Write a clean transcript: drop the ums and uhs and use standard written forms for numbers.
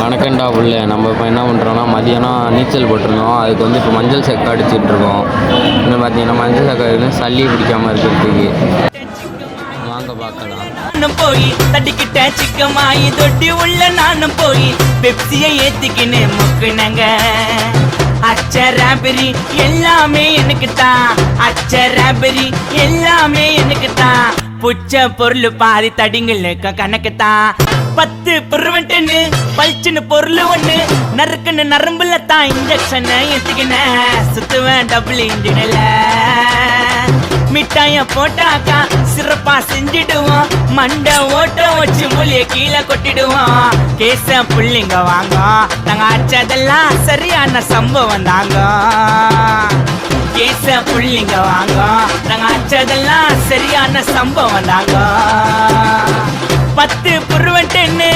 வணக்கம்டா புள்ள. நம்ம இப்போ என்ன பண்ணுறோன்னா மதியானம் நீச்சல் போட்டிருந்தோம். அதுக்கு வந்து இப்போ மஞ்சள் சக்கை அடிச்சிட்ருக்கோம். இன்னும் பார்த்தீங்கன்னா மஞ்சள் சக்கை சளி பிடிக்காமல் இருக்கிறதுக்கு வாங்க பார்க்கலாம். போய் தட்டிக்கிட்ட சிக்கமாயி தொட்டி உள்ள நானும் போய் பெப்சியை ஏத்திக்கின்னு முக்குனங்க. அச்சராபெரி எல்லாமே எனக்கு தான், அச்சராபெரி எல்லாமே எனக்கு தான். புச்ச பொருள் பாதி தடிங்களுக்கு கணக்கு தான். 10 புருவன்ட்டுன்னு பல்ச்சுன்னு பொருள் ஒண்ணு நறுக்குன்னு நரம்புல தான் இன்ஜெக்ஷன் ஏத்திக்கின சுத்துவேன் டபுள் இன்ஜினில். மிட்டாய போட்டாக்கா சிறப்பா செஞ்சிடுவோம், மண்டை ஓட்ட வச்சு மூலிய கீழே கொட்டிடுவோம். கேச புள்ளிங்க வாங்க, நாங்க அச்சதெல்லாம் சரியான சம்பவம் தாங்க. கேச புள்ளிங்க வாங்க, நாங்க அச்சதெல்லாம் சரியான சம்பவம் தாங்க. 10 புருவன்ட்டுன்னு